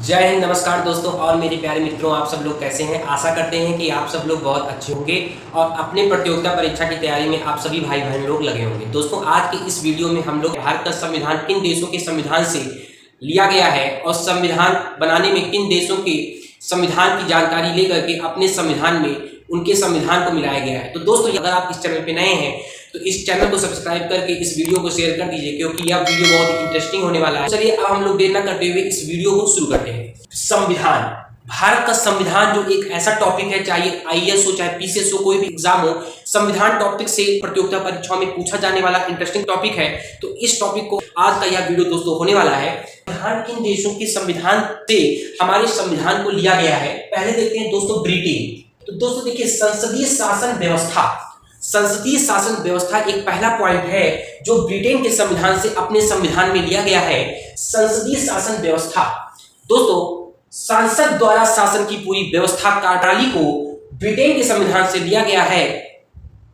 जय हिंद, नमस्कार दोस्तों और मेरे प्यारे मित्रों, आप सब लोग कैसे हैं। आशा करते हैं कि आप सब लोग बहुत अच्छे होंगे और अपने प्रतियोगिता परीक्षा की तैयारी में आप सभी भाई बहन लोग लगे होंगे। दोस्तों, आज के इस वीडियो में हम लोग भारत का संविधान किन देशों के संविधान से लिया गया है और संविधान बनाने में किन देशों के संविधान की जानकारी लेकर के अपने संविधान में उनके संविधान को मिलाया गया है। तो दोस्तों, अगर आप इस चैनल पे नए हैं तो इस चैनल को सब्सक्राइब करके इस वीडियो को शेयर कर दीजिए, क्योंकि यह वीडियो बहुत ही इंटरेस्टिंग होने वाला है। चलिए अब हम लोग देर न करते हुए इस वीडियो को शुरू करते हैं। संविधान, भारत का संविधान जो एक ऐसा टॉपिक है, चाहे आईएएस हो चाहे पीसीएस हो, कोई भी एग्जाम हो, संविधान टॉपिक से प्रतियोगिता परीक्षाओं में पूछा जाने वाला इंटरेस्टिंग टॉपिक है। तो इस टॉपिक को आज का यह वीडियो दोस्तों होने वाला है। संविधान किन देशों के संविधान से हमारे संविधान को लिया गया है, पहले देखते हैं दोस्तों ब्रिटेन। तो दोस्तों देखिए, संसदीय शासन व्यवस्था, संसदीय शासन व्यवस्था एक पहला पॉइंट है जो ब्रिटेन के संविधान से अपने संविधान में लिया गया है। संसदीय शासन व्यवस्था दोस्तों, संसद द्वारा शासन की पूरी व्यवस्था कार्यप्रणाली को ब्रिटेन के संविधान से लिया गया है।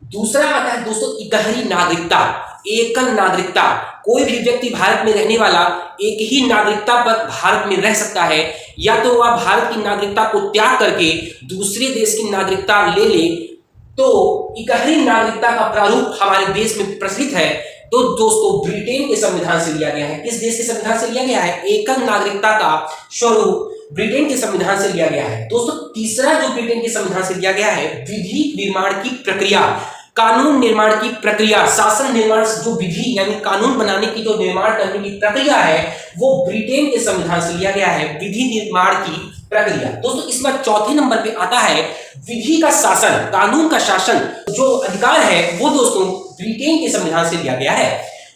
दूसरा आता है दोस्तों इकहरी नागरिकता, एकल नागरिकता। कोई भी व्यक्ति भारत में रहने वाला एक ही नागरिकता पर भारत में रह सकता है, या तो वह भारत की नागरिकता को त्याग करके दूसरे देश की नागरिकता ले ले। तो इकहरी नागरिकता का प्रारूप हमारे देश में प्रचलित है। तो दोस्तों ब्रिटेन के संविधान से लिया गया है। किस देश के संविधान से लिया गया है? एकल नागरिकता का स्वरूप ब्रिटेन के संविधान से लिया गया है। दोस्तों तीसरा जो ब्रिटेन के संविधान से लिया गया है, विधि निर्माण की प्रक्रिया, कानून निर्माण की प्रक्रिया, शासन निर्माण जो विधि यानी कानून बनाने की जो निर्माण करने की प्रक्रिया है वो ब्रिटेन के संविधान से लिया गया है, विधि निर्माण की प्रक्रिया। दोस्तों इस बार चौथे नंबर पे आता है विधि का शासन, कानून का शासन जो अधिकार है वो दोस्तों ब्रिटेन के संविधान से लिया गया है,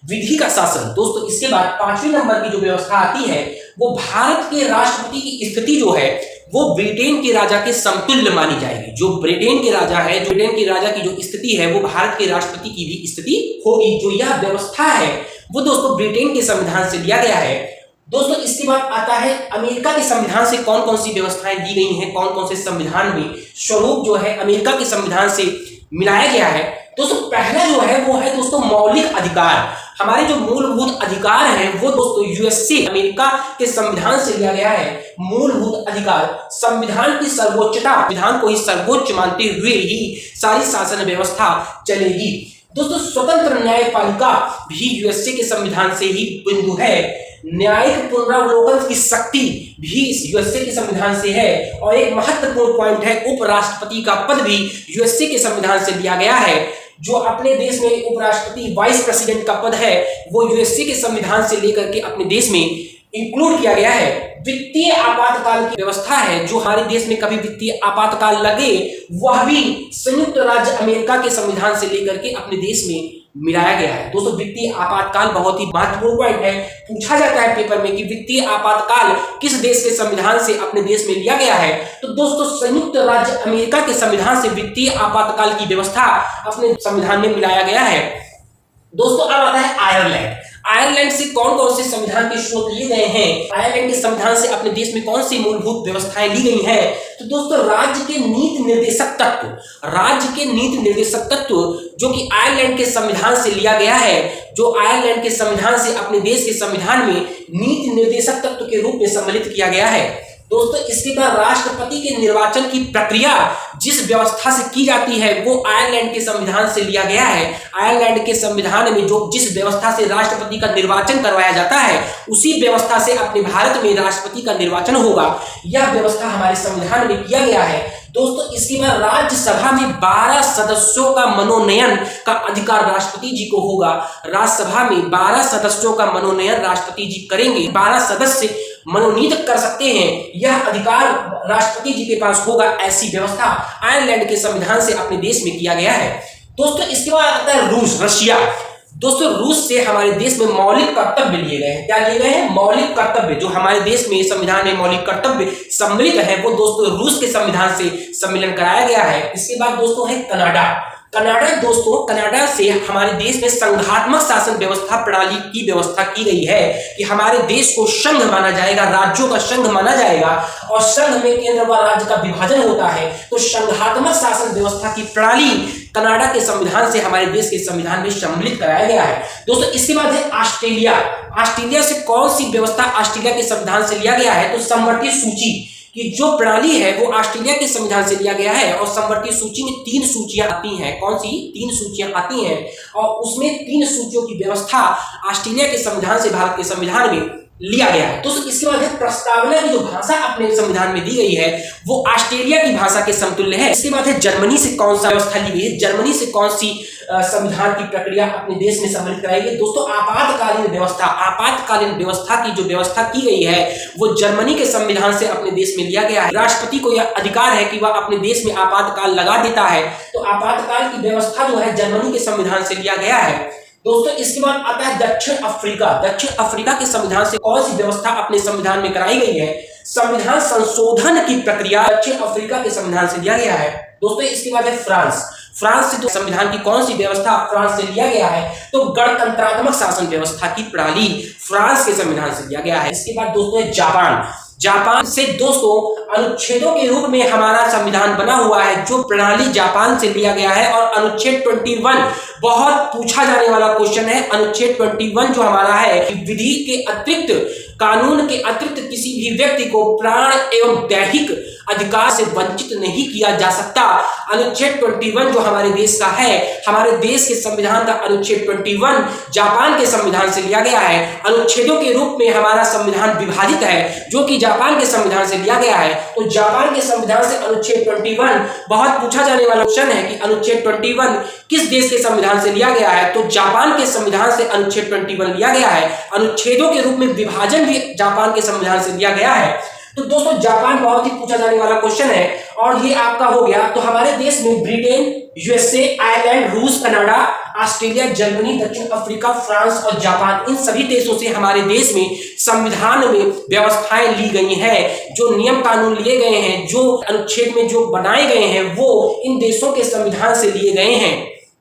विधि का शासन। दोस्तों इसके बाद पांचवें नंबर की जो व्यवस्था आती है वो भारत के राष्ट्रपति की स्थिति जो है वो ब्रिटेन के राजा के समतुल्य मानी जाएगी। जो ब्रिटेन के राजा है, जो ब्रिटेन के राजा की जो स्थिति है वो भारत के राष्ट्रपति की भी स्थिति होगी। जो यह व्यवस्था है वो दोस्तों ब्रिटेन के संविधान से लिया गया है। दोस्तों इसके बाद आता है अमेरिका के संविधान से कौन कौन सी व्यवस्थाएं दी गई हैं, कौन कौन से संविधान में स्वरूप जो है अमेरिका के संविधान से मिलाया गया है। दोस्तों पहला जो है वो है दोस्तों मौलिक अधिकार। हमारे जो मूलभूत अधिकार हैं वो दोस्तों यूएसए अमेरिका के संविधान से लिया गया है। मूलभूत अधिकार, संविधान की सर्वोच्चता, संविधान को ही सर्वोच्च मानते हुए ही सारी शासन व्यवस्था चलेगी। दोस्तों स्वतंत्र न्यायपालिका भी यूएसए के संविधान से ही बिंदु है। न्यायिक पुनरावलोकन की शक्ति भी यूएसए के संविधान से है। और एक महत्वपूर्ण पॉइंट है, उपराष्ट्रपति का पद भी यूएसए के संविधान से लिया गया है। जो अपने देश में उपराष्ट्रपति वाइस प्रेसिडेंट का पद है वो यूएसए के संविधान से लेकर के अपने देश में इंक्लूड किया गया है। वित्तीय आपातकाल की व्यवस्था है, जो हमारे देश में कभी वित्तीय आपातकाल लगे वह भी संयुक्त राज्य अमेरिका के संविधान से लेकर के अपने देश में मिलाया गया है। दोस्तों वित्तीय आपातकाल बहुत ही महत्वपूर्ण पॉइंट है, पूछा जाता है पेपर में कि वित्तीय आपातकाल किस देश के संविधान से अपने देश में लिया गया है। तो दोस्तों संयुक्त राज्य अमेरिका के संविधान से वित्तीय आपातकाल की व्यवस्था अपने संविधान में मिलाया गया है। दोस्तों अब आता है आयरलैंड। आयरलैंड से कौन कौन से संविधान के स्रोत लिए गए हैं, आयरलैंड के संविधान से अपने देश में कौन सी मूलभूत व्यवस्थाएं ली गई हैं। तो दोस्तों राज्य के नीति निर्देशक तत्व, राज्य के नीति निर्देशक तत्व जो कि आयरलैंड के संविधान से लिया गया है, जो आयरलैंड के संविधान से अपने देश के संविधान में नीति निर्देशक तत्व के रूप में सम्मिलित किया गया है। दोस्तों इसके बाद राष्ट्रपति के निर्वाचन की प्रक्रिया जिस व्यवस्था से की जाती है वो आयरलैंड के संविधान से लिया गया है। आयरलैंड के संविधान में जो जिस व्यवस्था से राष्ट्रपति का निर्वाचन करवाया जाता है उसी व्यवस्था से अपने भारत में राष्ट्रपति का निर्वाचन होगा। यह व्यवस्था हमारे संविधान में किया गया है। दोस्तों इसके बाद राज्यसभा में 12 सदस्यों का मनोनयन का अधिकार राष्ट्रपति जी को होगा। राज्यसभा में 12 सदस्यों का मनोनयन राष्ट्रपति जी करेंगे। 12 सदस्य मनोनीत कर सकते हैं, यह अधिकार राष्ट्रपति जी के पास होगा। ऐसी व्यवस्था आयरलैंड के संविधान से अपने देश में किया गया है। दोस्तों इसके बाद आता है रूस, रशिया। दोस्तों रूस से हमारे देश में मौलिक कर्तव्य लिए गए हैं। क्या लिए गए हैं? मौलिक कर्तव्य। जो हमारे देश में संविधान में मौलिक कर्तव्य सम्मिलित है वो दोस्तों रूस के संविधान से सम्मिलन कराया गया है। इसके बाद दोस्तों है कनाडा। कनाडा दोस्तों, कनाडा से हमारे देश में संघात्मक शासन व्यवस्था प्रणाली की व्यवस्था की गई है कि हमारे देश को संघ माना जाएगा, राज्यों का संघ माना जाएगा और संघ में केंद्र व राज्य का विभाजन होता है। तो संघात्मक शासन व्यवस्था की प्रणाली कनाडा के संविधान से हमारे देश के संविधान में सम्मिलित कराया गया है। दोस्तों इसके बाद है ऑस्ट्रेलिया। ऑस्ट्रेलिया से कौन सी व्यवस्था ऑस्ट्रेलिया के संविधान से लिया गया है? तो समवर्ती सूची कि जो प्रणाली है वो ऑस्ट्रेलिया के संविधान से लिया गया है और समवर्ती सूची में 3 सूचियां आती हैं। कौन सी 3 सूचियां आती हैं? और उसमें 3 सूचियों की व्यवस्था ऑस्ट्रेलिया के संविधान से भारत के संविधान में लिया गया है। तो इसके बाद है प्रस्तावना की जो भाषा अपने संविधान में दी गई है वो ऑस्ट्रेलिया की भाषा के समतुल्य है। इसके बाद है जर्मनी से कौन सा व्यवस्था ली गई है? जर्मनी से कौन सी संविधान की प्रक्रिया अपने देश में सम्मिलित कराई गई? दोस्तों आपातकालीन व्यवस्था, आपातकालीन व्यवस्था की जो व्यवस्था की गई है वो जर्मनी के संविधान से अपने देश में लिया गया है। राष्ट्रपति को यह अधिकार है कि वह अपने देश में आपातकाल लगा देता है। तो आपातकाल की व्यवस्था जो है जर्मनी के संविधान से लिया गया है। दोस्तों इसके बाद आता है दक्षिण अफ्रीका। दक्षिण अफ्रीका के संविधान से कौन सी व्यवस्था अपने संविधान में कराई गई है? संविधान संशोधन की प्रक्रिया दक्षिण अफ्रीका के संविधान से लिया गया है। दोस्तों इसके बाद है फ्रांस। फ्रांस से संविधान की कौन सी व्यवस्था फ्रांस से लिया गया है? तो गणतंत्रात्मक शासन व्यवस्था की प्रणाली फ्रांस के संविधान से लिया गया है। इसके बाद दोस्तों है जापान। जापान से दोस्तों अनुच्छेदों के रूप में हमारा संविधान बना हुआ है। जो प्रणाली जापान से लिया गया है और अनुच्छेद 21 बहुत पूछा जाने वाला क्वेश्चन है। अनुच्छेद 21 जो हमारा है विधि के अतिरिक्त, कानून के अतिरिक्त किसी भी व्यक्ति को प्राण एवं दैहिक अधिकार से वंचित नहीं किया जा सकता। अनुच्छेद 21 जो हमारे देश का है, हमारे देश के संविधान का अनुच्छेद 21 जापान के संविधान से लिया गया है। अनुच्छेदों के रूप में हमारा संविधान विभाजित है जो कि जापान के संविधान से लिया गया है। तो जापान के संविधान से अनुच्छेद 21 बहुत पूछा जाने वाला क्वेश्चन है कि अनुच्छेद 21 किस देश के संविधान से लिया गया है? तो जापान के संविधान से अनुच्छेद 21 लिया गया है। अनुच्छेदों के रूप में विभाजन भी जापान के संविधान से लिया गया है। तो दोस्तों जापान बहुत ही पूछा जाने वाला क्वेश्चन है और ये आपका हो गया। तो हमारे देश में ब्रिटेन, यूएसए, आयरलैंड, रूस, कनाडा, ऑस्ट्रेलिया, जर्मनी, दक्षिण अफ्रीका, फ्रांस और जापान, इन सभी देशों से हमारे देश में संविधान में व्यवस्थाएं ली गई हैं। जो नियम कानून लिए गए हैं, जो अनुच्छेद में जो बनाए गए हैं वो इन देशों के संविधान से लिए गए हैं।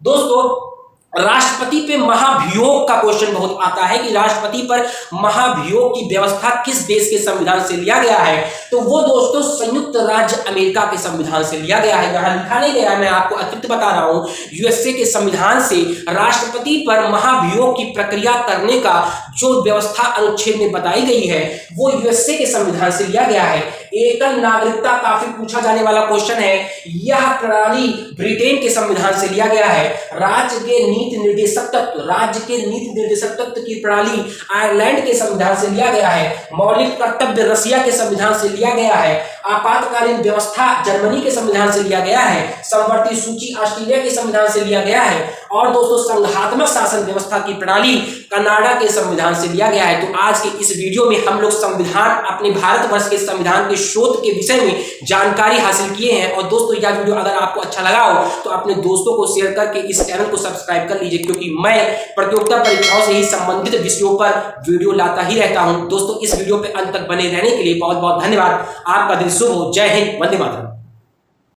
दोस्तों राष्ट्रपति पे महाभियोग का क्वेश्चन बहुत आता है कि राष्ट्रपति पर महाभियोग की व्यवस्था किस देश के संविधान से लिया गया है? तो वो दोस्तों संयुक्त राज्य अमेरिका के संविधान से लिया गया है। यहां लिखा नहीं गया, मैं आपको अतिरिक्त बता रहा हूं। यूएसए के संविधान से राष्ट्रपति पर महाभियोग की प्रक्रिया करने का जो व्यवस्था अनुच्छेद में बताई गई है वो यूएसए के संविधान से लिया गया है। एकल नागरिकता काफी पूछा जाने वाला क्वेश्चन है। यह प्रणाली ब्रिटेन के संविधान से लिया गया है। राज्य के नीति निर्देशक तत्व, राज्य के नीति निर्देशक तत्व की प्रणाली आयरलैंड के संविधान से लिया गया है। मौलिक कर्तव्य रसिया के संविधान से लिया गया है। आपातकालीन व्यवस्था जर्मनी के संविधान से लिया गया है। समवर्ती सूची ऑस्ट्रेलिया के संविधान से लिया गया है और दोस्तों संघात्मक शासन व्यवस्था की प्रणाली कनाडा के संविधान से लिया गया है। तो आज के इस वीडियो में हम लोग संविधान, अपने भारतवर्ष के संविधान के शोध के विषय में जानकारी हासिल किए हैं। और दोस्तों यह वीडियो अगर आपको अच्छा लगा हो तो अपने दोस्तों को शेयर करके इस चैनल को सब्सक्राइब कर लीजिए, क्योंकि मैं प्रतियोगिता परीक्षाओं से ही संबंधित विषयों पर वीडियो लाता ही रहता हूं। दोस्तों इस वीडियो पे अंत तक बने रहने के लिए बहुत बहुत धन्यवाद। आपका दिन शुभ हो। जय हिंद, वंदे मातरम।